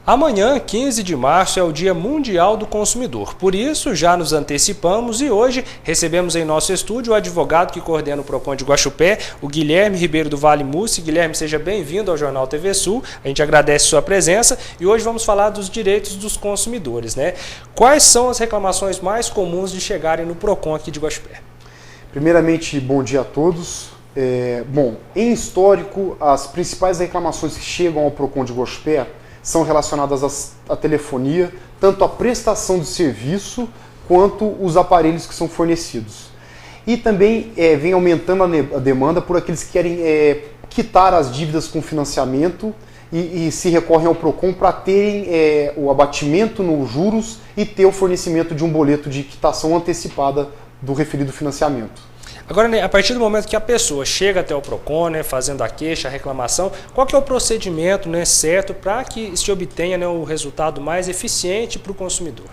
Amanhã, 15 de março, é o Dia Mundial do Consumidor. Por isso, já nos antecipamos e hoje recebemos em nosso estúdio o advogado que coordena o PROCON de Guaxupé, o Guilherme Ribeiro do Vale Mussi. Guilherme, seja bem-vindo ao Jornal TV Sul. A gente agradece sua presença e hoje vamos falar dos direitos dos consumidores, né? Quais são as reclamações mais comuns de chegarem no PROCON aqui de Guaxupé? Primeiramente, bom dia a todos. Em histórico, as principais reclamações que chegam ao PROCON de Guaxupé são relacionadas à telefonia, tanto a prestação de serviço quanto os aparelhos que são fornecidos. E também vem aumentando a demanda por aqueles que querem quitar as dívidas com financiamento e se recorrem ao PROCON para terem o abatimento nos juros e ter o fornecimento de um boleto de quitação antecipada do referido financiamento. Agora, né, a partir do momento que a pessoa chega até o PROCON, né, fazendo a queixa, a reclamação, qual que é o procedimento, né, certo para que se obtenha, né, o resultado mais eficiente para o consumidor?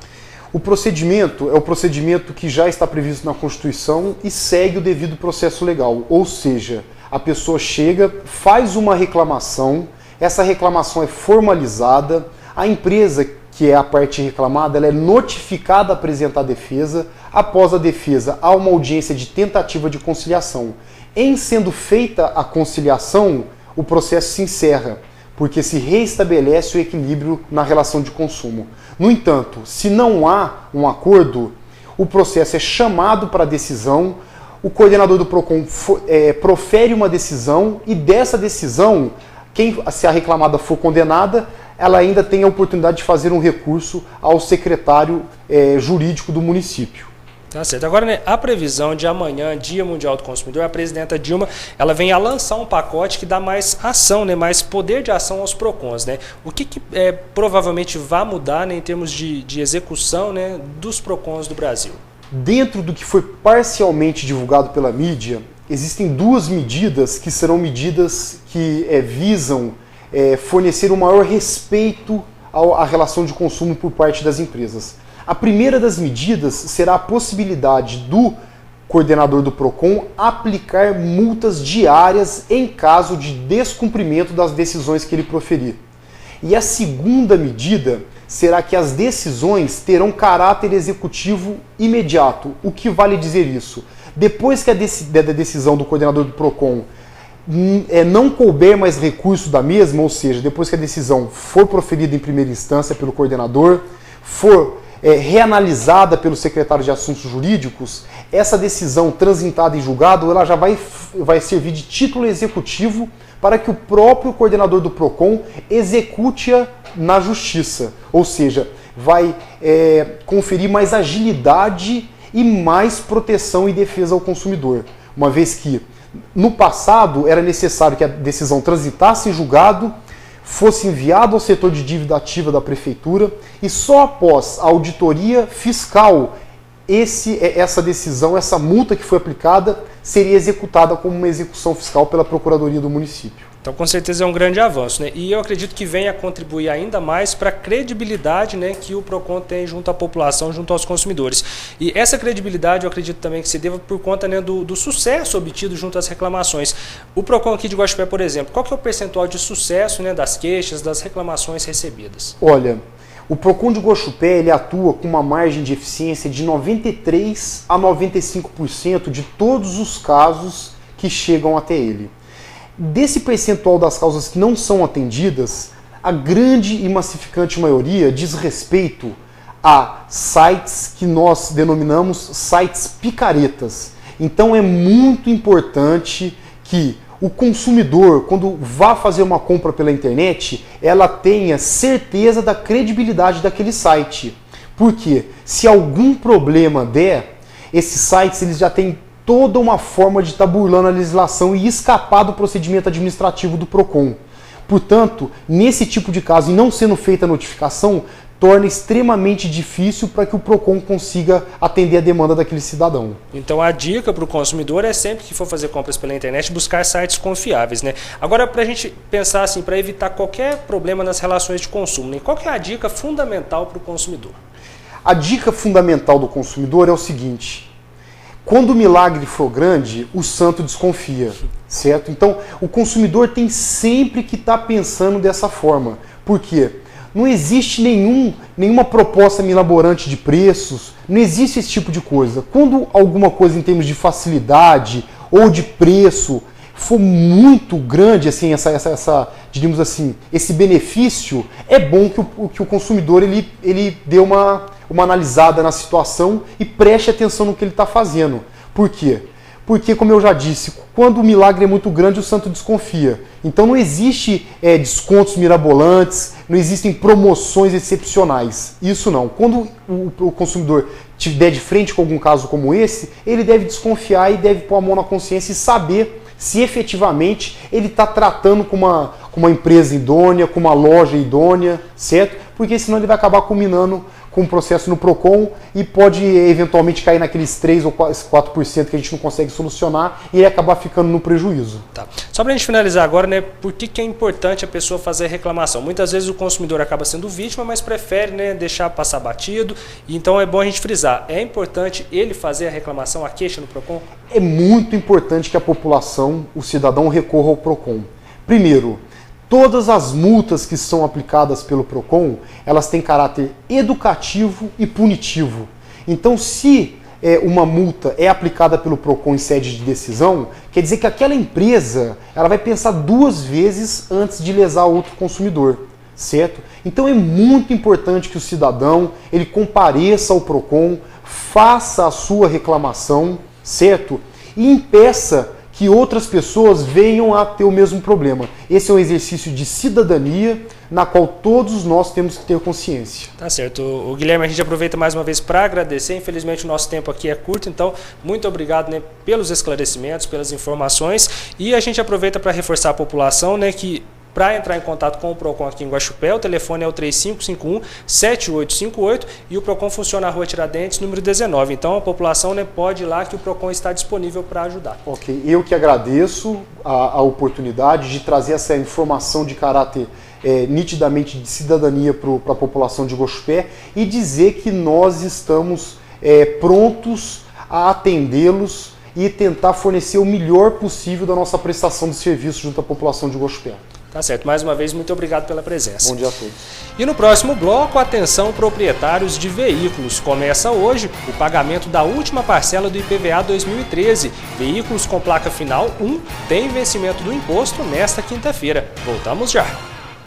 O procedimento é o procedimento que já está previsto na Constituição e segue o devido processo legal. Ou seja, a pessoa chega, faz uma reclamação, essa reclamação é formalizada, a empresa que é a parte reclamada, ela é notificada a apresentar a defesa. Após a defesa, há uma audiência de tentativa de conciliação. Em sendo feita a conciliação, o processo se encerra, porque se reestabelece o equilíbrio na relação de consumo. No entanto, se não há um acordo, o processo é chamado para a decisão, o coordenador do PROCON profere uma decisão e dessa decisão, se a reclamada for condenada, ela ainda tem a oportunidade de fazer um recurso ao secretário jurídico do município. Tá certo. Agora, né, a previsão de amanhã, Dia Mundial do Consumidor, a presidenta Dilma, ela vem a lançar um pacote que dá mais ação, né, mais poder de ação aos PROCONs, né? O que provavelmente vai mudar, né, em termos de execução, né, dos PROCONs do Brasil? Dentro do que foi parcialmente divulgado pela mídia, existem duas medidas que serão medidas que visam fornecer um maior respeito à relação de consumo por parte das empresas. A primeira das medidas será a possibilidade do coordenador do PROCON aplicar multas diárias em caso de descumprimento das decisões que ele proferir. E a segunda medida será que as decisões terão caráter executivo imediato. O que vale dizer isso? Depois que a decisão do coordenador do PROCON não couber mais recurso da mesma, ou seja, depois que a decisão for proferida em primeira instância pelo coordenador, for reanalisada pelo secretário de Assuntos Jurídicos, essa decisão transitada em julgado ela já vai servir de título executivo para que o próprio coordenador do PROCON execute-a na justiça, ou seja, vai conferir mais agilidade e mais proteção e defesa ao consumidor, uma vez que no passado era necessário que a decisão transitasse em julgado, fosse enviado ao setor de dívida ativa da prefeitura e só após a auditoria fiscal essa decisão, essa multa que foi aplicada, seria executada como uma execução fiscal pela Procuradoria do município. Então, com certeza é um grande avanço, né? E eu acredito que venha a contribuir ainda mais para a credibilidade, né, que o PROCON tem junto à população, junto aos consumidores. E essa credibilidade eu acredito também que se deva por conta, né, do sucesso obtido junto às reclamações. O PROCON aqui de Guaxupé, por exemplo, qual que é o percentual de sucesso, né, das queixas, das reclamações recebidas? Olha, o PROCON de Guaxupé ele atua com uma margem de eficiência de 93% a 95% de todos os casos que chegam até ele. Desse percentual das causas que não são atendidas, a grande e massificante maioria diz respeito a sites que nós denominamos sites picaretas. Então é muito importante que o consumidor, quando vá fazer uma compra pela internet, ela tenha certeza da credibilidade daquele site. Porque se algum problema der, esses sites eles já têm toda uma forma de estar burlando a legislação e escapar do procedimento administrativo do PROCON. Portanto, nesse tipo de caso, e não sendo feita a notificação, torna extremamente difícil para que o PROCON consiga atender a demanda daquele cidadão. Então a dica para o consumidor é sempre que for fazer compras pela internet, buscar sites confiáveis, né? Agora, para a gente pensar assim, para evitar qualquer problema nas relações de consumo, né? Qual que é a dica fundamental para o consumidor? A dica fundamental do consumidor é o seguinte: quando o milagre for grande, o santo desconfia, certo? Então, o consumidor tem sempre que estar pensando dessa forma. Por quê? Não existe nenhuma proposta mirabolante de preços, não existe esse tipo de coisa. Quando alguma coisa em termos de facilidade ou de preço for muito grande, assim, diríamos assim, esse benefício, é bom que o consumidor ele dê uma analisada na situação e preste atenção no que ele está fazendo. Por quê? Porque, como eu já disse, quando o milagre é muito grande, o santo desconfia. Então não existe descontos mirabolantes, não existem promoções excepcionais. Isso não. Quando o consumidor estiver de frente com algum caso como esse, ele deve desconfiar e deve pôr a mão na consciência e saber se efetivamente ele está tratando com uma empresa idônea, com uma loja idônea, certo? Porque senão ele vai acabar culminando com um processo no PROCON e pode eventualmente cair naqueles 3 ou 4% que a gente não consegue solucionar e acabar ficando no prejuízo. Tá. Só para a gente finalizar agora, né, por que é importante a pessoa fazer a reclamação? Muitas vezes o consumidor acaba sendo vítima, mas prefere, né, deixar passar batido, então é bom a gente frisar, é importante ele fazer a reclamação, a queixa no PROCON? É muito importante que a população, o cidadão, recorra ao PROCON. Primeiro, todas as multas que são aplicadas pelo PROCON, elas têm caráter educativo e punitivo. Então, se uma multa é aplicada pelo PROCON em sede de decisão, quer dizer que aquela empresa ela vai pensar 2 vezes antes de lesar outro consumidor, certo? Então é muito importante que o cidadão ele compareça ao PROCON, faça a sua reclamação, certo? E impeça que outras pessoas venham a ter o mesmo problema. Esse é um exercício de cidadania na qual todos nós temos que ter consciência. Tá certo. O Guilherme, a gente aproveita mais uma vez para agradecer. Infelizmente o nosso tempo aqui é curto, então muito obrigado, né, pelos esclarecimentos, pelas informações. E a gente aproveita para reforçar a população, né, que para entrar em contato com o PROCON aqui em Guaxupé, o telefone é o 3551-7858 e o PROCON funciona na Rua Tiradentes, número 19. Então a população, né, pode ir lá que o PROCON está disponível para ajudar. Ok, eu que agradeço a oportunidade de trazer essa informação de caráter nitidamente de cidadania para a população de Guaxupé e dizer que nós estamos prontos a atendê-los e tentar fornecer o melhor possível da nossa prestação de serviço junto à população de Guaxupé. Tá certo. Mais uma vez, muito obrigado pela presença. Bom dia a todos. E no próximo bloco, atenção proprietários de veículos. Começa hoje o pagamento da última parcela do IPVA 2013. Veículos com placa final 1 têm vencimento do imposto nesta quinta-feira. Voltamos já.